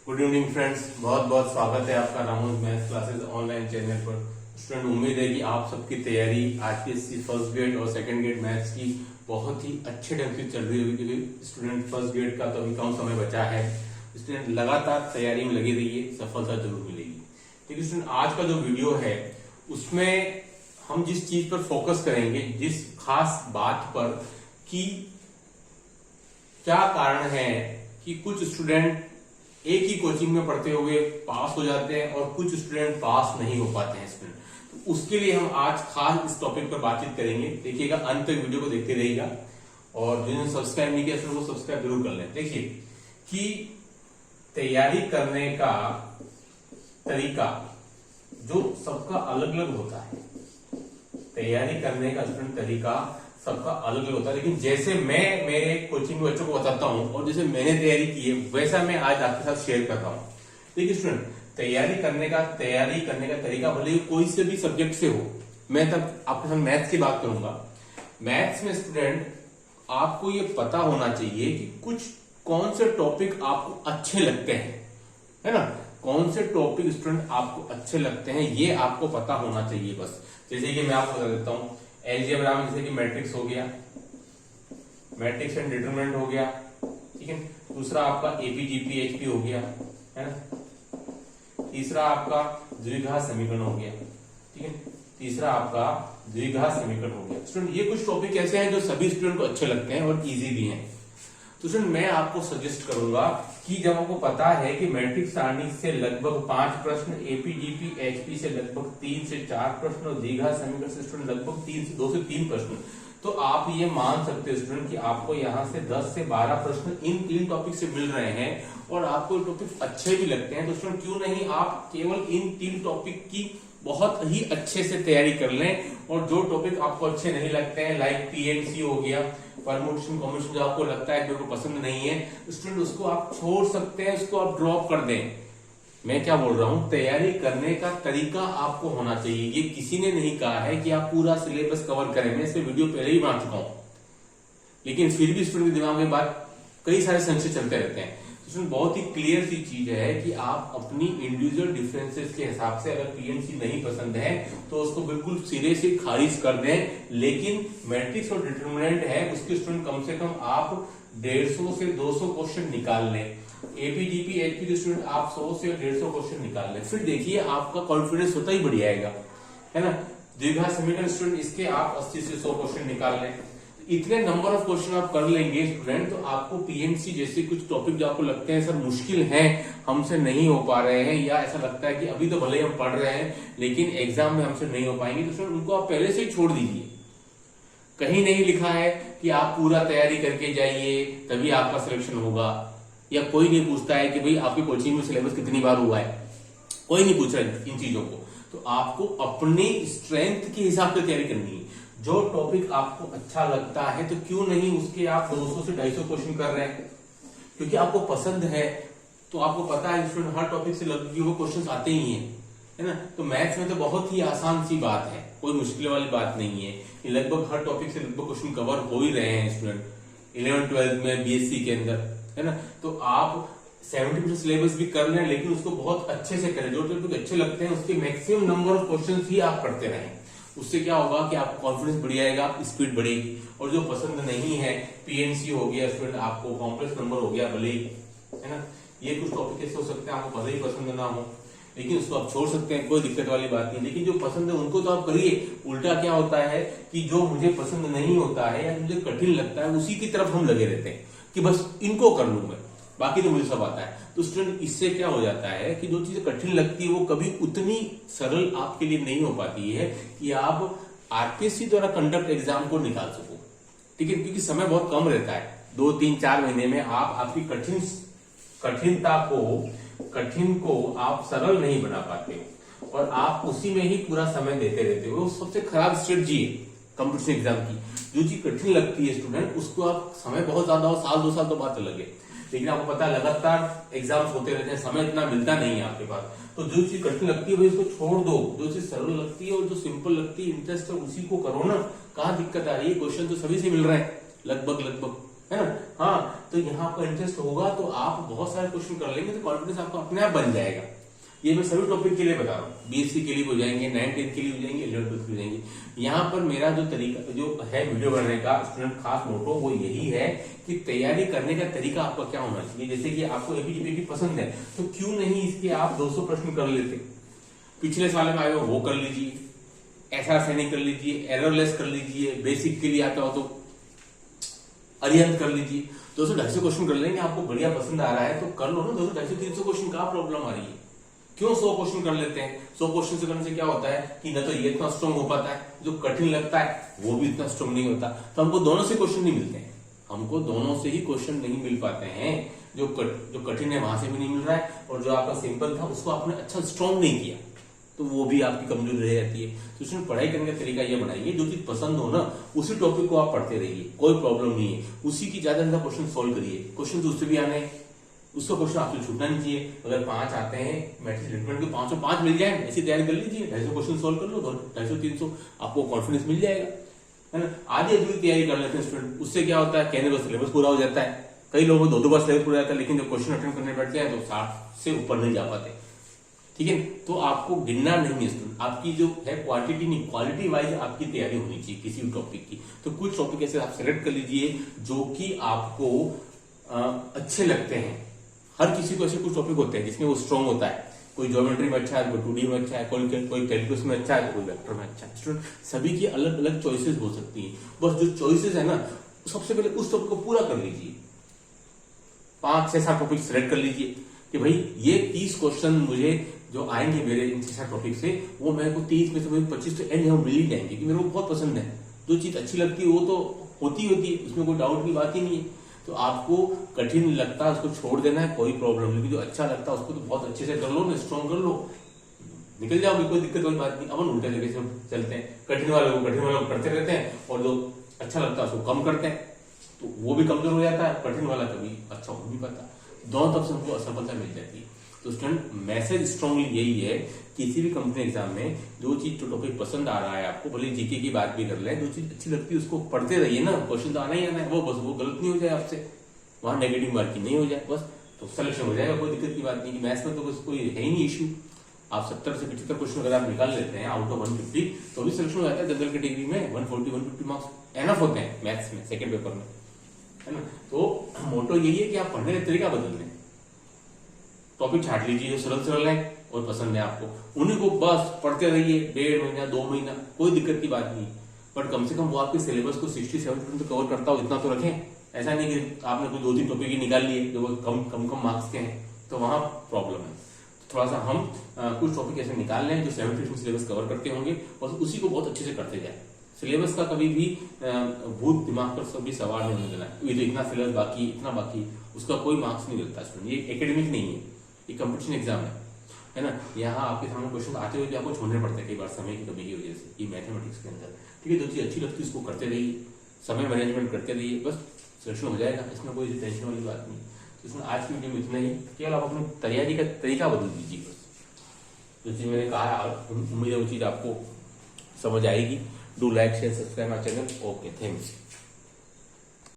Good evening friends, बहुत बहुत स्वागत है आपका रामोज मैथ्स क्लासेस ऑनलाइन चैनल पर। स्टूडेंट, उम्मीद है कि आप सबकी तैयारी आरपीएससी फर्स्ट ग्रेड और सेकंड ग्रेड मैथ्स की बहुत ही अच्छे ढंग से चल रही होगी, क्योंकि स्टूडेंट फर्स्ट ग्रेड का तो अभी कम समय बचा है। स्टूडेंट लगातार तैयारी में लगी रहिए, सफलता जरूर मिलेगी। देखिए स्टूडेंट, आज का जो वीडियो है उसमें हम जिस चीज पर फोकस करेंगे, जिस खास बात पर कि क्या कारण है कि कुछ स्टूडेंट एक ही कोचिंग में पढ़ते हुए पास हो जाते हैं और कुछ स्टूडेंट पास नहीं हो पाते हैं स्टूडेंट। तो उसके लिए हम आज खास इस टॉपिक पर बातचीत करेंगे। देखिएगा, अंत तक वीडियो को देखते रहिएगा और जिन्होंने सब्सक्राइब नहीं किया वो सब्सक्राइब जरूर कर लें। देखिए कि तैयारी करने का तरीका जो सबका अलग अलग होता है, तैयारी करने का स्टूडेंट तरीका सबका अलग अलग होता है, लेकिन जैसे मैं मेरे कोचिंग में बच्चों को बताता हूं और जैसे मैंने तैयारी की है वैसा मैं आज आपके साथ शेयर करता हूं। देखिए स्टूडेंट, तैयारी करने का तरीका भले ही कोई से भी सब्जेक्ट से हो। मैं तब आपके साथ मैथ्स की बात करूंगा। मैथ्स में स्टूडेंट आपको ये पता होना चाहिए कि कुछ कौन से टॉपिक आपको अच्छे लगते हैं, है ना। कौन से टॉपिक स्टूडेंट आपको अच्छे लगते हैं ये आपको पता होना चाहिए बस। जैसे कि मैं आपको बता देता हूं, एलजेब्रा में जैसे कि मैट्रिक्स हो गया, मैट्रिक्स एंड डिटरमिनेंट हो गया, ठीक है। दूसरा आपका एपीजीपी एचपी हो गया, है ना। तीसरा आपका द्विघात समीकरण हो गया, ठीक है। तीसरा आपका द्विघात समीकरण हो गया। स्टूडेंट, ये कुछ टॉपिक ऐसे हैं जो सभी स्टूडेंट को अच्छे लगते हैं और इजी भी हैं। तो स्टूडेंट, मैं आपको सजेस्ट करूंगा कि जब आपको पता है कि मैट्रिक्स सारणी से लगभग 5 प्रश्न, एपीजीपी एचपी से लगभग 3 से 4 प्रश्न और द्विघात समीकरण से स्टूडेंट लगभग 2 से 3 प्रश्न, तो आप ये मान सकते हैं स्टूडेंट कि आपको यहाँ से 10 से 12 प्रश्न इन 3 टॉपिक से मिल रहे हैं और आपको टॉपिक अच्छे भी लगते हैं। तो स्टूडेंट, क्यों नहीं आप केवल इन 3 टॉपिक की बहुत ही अच्छे से तैयारी कर लें और जो टॉपिक आपको अच्छे नहीं लगते हैं, लाइक पीएनसी हो गया, परम्यूटेशन कॉम्बिनेशन, जो आपको लगता है कि पसंद नहीं है स्टूडेंट, उसको आप छोड़ सकते हैं, उसको आप ड्रॉप कर दें। मैं क्या बोल रहा हूं, तैयारी करने का तरीका आपको होना चाहिए। ये किसी ने नहीं कहा है कि आप पूरा सिलेबस कवर करें, मैं इसमें वीडियो पहले ही बना चुका हूं, लेकिन फिर भी स्टूडेंट के दिमाग में बात कई सारे संशय चलते रहते हैं। स्टूडेंट, बहुत ही क्लियर सी चीज है कि आप अपनी इंडिविजुअल डिफरेंसेस के हिसाब से अगर पीएनसी नहीं पसंद है तो उसको बिल्कुल सिरे से खारिज कर दें, लेकिन मैट्रिक्स और डिटरमिनेंट है उसके स्टूडेंट कम से कम आप 150 से 200 क्वेश्चन निकाल लें। एपीजीपी एचपी के स्टूडेंट आप 100 से 150 क्वेश्चन निकाल लें, फिर देखिए आपका कॉन्फिडेंस होता ही बढ़ जाएगा, है ना। द्विघात समीकरण स्टूडेंट इसके आप 80 से 100 क्वेश्चन निकाल लें। इतने नंबर ऑफ क्वेश्चन आप कर लेंगे स्टूडेंट, तो आपको पीएनसी जैसे कुछ टॉपिक जो आपको लगते हैं सर मुश्किल हैं, हमसे नहीं हो पा रहे हैं, या ऐसा लगता है कि अभी तो भले हम पढ़ रहे हैं लेकिन एग्जाम में हमसे नहीं हो पाएंगे, तो स्टूडेंट उनको आप पहले से ही छोड़ दीजिए। कहीं नहीं लिखा है कि आप पूरा तैयारी करके जाइए तभी आपका सिलेक्शन होगा, या कोई नहीं पूछता है कि भाई आपकी कोचिंग में सिलेबस कितनी बार हुआ है, कोई नहीं पूछ रहा इन चीजों को। तो आपको अपनी स्ट्रेंथ के हिसाब से तैयारी करनी है। जो टॉपिक आपको अच्छा लगता है तो क्यों नहीं उसके आप 200 से 250 क्वेश्चन कर रहे हैं, क्योंकि आपको पसंद है। तो आपको पता है स्टूडेंट हर टॉपिक से लगभग वो क्वेश्चन आते ही हैं, है ना। तो मैथ्स में तो बहुत ही आसान सी बात है, कोई मुश्किल वाली बात नहीं है। लगभग हर टॉपिक से लगभग क्वेश्चन कवर हो ही रहे हैं स्टूडेंट 11th-12th में बीएससी के अंदर, है ना। तो आप 70% सिलेबस भी कर लें, लेकिन उसको बहुत अच्छे से करें। जो टॉपिक अच्छे लगते हैं उसके मैक्सिमम नंबर ऑफ क्वेश्चन ही आप करते रहें। उससे क्या होगा कि आपको कॉन्फिडेंस बढ़ जाएगा, स्पीड बढ़ेगी। और जो पसंद नहीं है, पीएनसी हो गया स्टूडेंट, आपको कॉम्प्लेक्स नंबर हो गया भले ही, है ना, ये कुछ टॉपिक ऐसे हो सकते हैं आपको भले ही पसंद ना हो, लेकिन उसको आप छोड़ सकते हैं, कोई दिक्कत वाली बात नहीं। लेकिन जो पसंद है उनको तो आप करिए। उल्टा क्या होता है कि जो मुझे पसंद नहीं होता है या मुझे कठिन लगता है उसी की तरफ हम लगे रहते हैं कि बस इनको कर लूं मैं, बाकी तो मुझे सब आता है। तो स्टूडेंट, इससे क्या हो जाता है कि जो चीजें कठिन लगती है वो कभी उतनी सरल आपके लिए नहीं हो पाती है कि आप आरपीएससी द्वारा कंडक्ट एग्जाम को निकाल सको, ठीक है। क्योंकि समय बहुत कम रहता है, 2, 3, 4 महीने में आप आपकी कठिन को आप सरल नहीं बना पाते हो और आप उसी में ही पूरा समय देते रहते हो। सबसे खराब स्ट्रेटजी है कंपटीशन एग्जाम की। जो चीज कठिन लगती है स्टूडेंट उसको आप समय बहुत ज्यादा हो, साल 2 साल तो बात अलग है, लेकिन आपको पता है लगातार एग्जाम्स होते रहते हैं, समय इतना मिलता नहीं है आपके पास। तो जो चीज कठिन लगती है भाई उसको छोड़ दो, जो चीज सरल लगती है और जो सिंपल लगती है, इंटरेस्ट है, उसी को करो ना। कहाँ दिक्कत आ रही है, क्वेश्चन तो सभी से मिल रहे हैं लगभग, है ना। हाँ, तो यहाँ आपका इंटरेस्ट होगा तो आप बहुत सारे क्वेश्चन कर लेंगे तो कॉन्फिडेंस आपका अपने आप बन जाएगा। ये मैं सभी टॉपिक के लिए बता रहा हूँ, बीएससी के लिए हो जाएंगे, 9th 10th के लिए हो जाएंगे, 11th 12th के लिए हो जाएंगे। यहाँ पर मेरा जो तरीका जो है वीडियो बनाने का स्टूडेंट खास मोटो वो यही है कि तैयारी करने का तरीका आपका क्या होना चाहिए। जैसे कि आपको एबीजीपी पसंद है तो क्यों नहीं इसके आप 200 प्रश्न कर लेते, पिछले साल में आए हो वो कर लीजिए, ऐसा सैनिक कर लीजिए, एररलेस कर लीजिए, बेसिक के लिए आता हो तो अरिहंत कर लीजिए। 200-250 क्वेश्चन कर लेंगे, आपको बढ़िया पसंद आ रहा है तो कर लो ना। 200-250-300 क्वेश्चन का प्रॉब्लम आ रही है, क्यों 100 क्वेश्चन कर लेते हैं। 100 क्वेश्चन से करने से क्या होता है कि न तो ये इतना स्ट्रॉन्ग हो पाता है, जो कठिन लगता है वो भी इतना स्ट्रॉन्ग नहीं होता। तो हमको दोनों से क्वेश्चन नहीं मिलते हैं, हमको दोनों से ही क्वेश्चन नहीं मिल पाते हैं। जो कठिन है वहां से भी नहीं मिल रहा है, और जो आपका सिंपल था उसको आपने अच्छा स्ट्रॉन्ग नहीं किया तो वो भी आपकी कमजोरी रह जाती है। तो इसमें पढ़ाई करने का तरीका ये बनाइए, जो चीज पसंद हो ना उसी टॉपिक को आप पढ़ते रहिए, कोई प्रॉब्लम नहीं है। उसी की ज्यादा ज्यादा क्वेश्चन सोल्व करिए, क्वेश्चन तो उससे भी आने हैं, उसका क्वेश्चन आपसे छूटना नहीं चाहिए। अगर 5 आते हैं मैट्रिक्स ट्रीटमेंट के 505 मिल जाए ऐसी तैयारी कर लीजिए, 250 क्वेश्चन सोल्व कर लो, 250-300 आपको कॉन्फिडेंस मिल जाएगा, है ना। आधी अधूरी तैयारी कर लेते हैं स्टूडेंट, उससे क्या होता है कहने का सिलेबस पूरा हो जाता है। कई लोगों को 2-2 बार सिलेबस पूरा जाता है, लेकिन जब क्वेश्चन अटेंड करने बैठते हैं तो 60 से ऊपर नहीं जा पाते, ठीक है। तो आपको गिनना नहीं है स्टूडेंट, आपकी जो है क्वांटिटी नहीं क्वालिटी वाइज आपकी तैयारी होनी चाहिए किसी भी टॉपिक की। तो कुछ टॉपिक ऐसे आप सेलेक्ट कर लीजिए जो कि आपको अच्छे लगते हैं। हर किसी को ऐसे कुछ टॉपिक होते हैं जिसमें वो स्ट्रॉन्ग होता है, कोई ज्योमेट्री में अच्छा है, कोई 2D में अच्छा है, कोई कैलकुलस में अच्छा है, कोई वेक्टर में अच्छा है। स्टूडेंट सभी की अलग अलग चॉइसेस हो सकती है, बस जो चॉइसेस है ना सबसे पहले उस टॉपिक को पूरा कर लीजिए। 5 से 7 टॉपिक सेलेक्ट कर लीजिए कि भाई ये 30 क्वेश्चन मुझे जो आएंगे मेरे इन 6 टॉपिक से, वो मेरे को 30 में से 25 तो एंड में मिल ही जाएंगे कि मेरे को बहुत पसंद है। जो चीज अच्छी लगती है वो तो होती है, उसमें कोई डाउट की बात ही नहीं है। तो आपको कठिन लगता है उसको छोड़ देना है, कोई प्रॉब्लम नहीं, लेकिन जो अच्छा लगता है उसको तो बहुत अच्छे से कर लो ना, स्ट्रॉन्ग कर लो, निकल जाओगे, कोई दिक्कत वाली बात नहीं। अपन उल्टे तरीके से चलते हैं, कठिन वाले को करते रहते हैं और जो अच्छा लगता है उसको कम करते हैं, तो वो भी कमजोर हो जाता है, कठिन वाला कभी अच्छा हो नहीं पाता। दोनों तरफ से हमको असफलता मिल जाती है। तो स्टूडेंट मैसेज स्ट्रांगली यही है, किसी भी कंपनी एग्जाम में जो चीज टॉपिक पसंद आ रहा है आपको, भले जीके की बात भी कर ले, जो चीज अच्छी लगती है उसको पढ़ते रहिए ना, क्वेश्चन तो आना ही आना है, वो बस वो गलत नहीं हो जाए आपसे, वहां नेगेटिव मार्किंग नहीं हो जाए, बस तो सिलेक्शन हो जाएगा, कोई दिक्कत की बात नहीं। मैथ्स में तो बस कोई है ही नहीं इश्यू। आप 70 से 75 क्वेश्चन अगर आप निकाल लेते हैं आउट ऑफ 150 तो भी सिलेक्शन हो जाता है। जनरल कैटेगरी में 140-150 मार्क्स एनफ होते हैं मैथ्स में सेकंड पेपर में, है ना। तो मोटो यही है कि आप पढ़ने का तरीका बदल लें, टॉपिक छाट लीजिए जो सरल सरल है और पसंद है आपको, उन्हीं को बस पढ़ते रहिए 1.5 महीना 2 महीना, कोई दिक्कत की बात नहीं। बट कम से कम वो आपके सिलेबस को 60-70% तो कवर करता हो, इतना तो रखें। ऐसा नहीं कि आपने कोई 2-3 टॉपिक ही निकाल लिए जो कम मार्क्स के हैं, तो वहां प्रॉब्लम है। तो थोड़ा सा हम कुछ टॉपिक ऐसे निकाल लें जो 70% सिलेबस कवर करते होंगे और उसी को बहुत अच्छे से करते जाए। सिलेबस का कभी भी भूत दिमाग पर कभी सवाल नहीं होने देना, ये तो इतना सिलेबस बाकी इतना बाकी, उसका कोई मार्क्स नहीं मिलता स्टूडेंट। ये एकेडमिक नहीं है, ये कंपटीशन एग्जाम है ना। यहाँ आपके सामने क्वेश्चन आते हुए भी आपको छोड़ने पड़ते हैं कई बार समय की कमी की वजह से, ये मैथमेटिक्स के अंदर, ठीक है। जो चीज अच्छी लगती है उसको करते रहिए, समय मैनेजमेंट करते रहिए, बस सिलेक्शन हो जाएगा, इसमें कोई टेंशन वाली बात नहीं। तो इसमें आज की वीडियो में इतना ही, केवल आप अपनी तैयारी का तरीका बदल दीजिए बस। जो चीज मैंने कहा उम्मीद है वो चीज आपको समझ आएगी। Do like share subscribe my channel. Okay, thanks.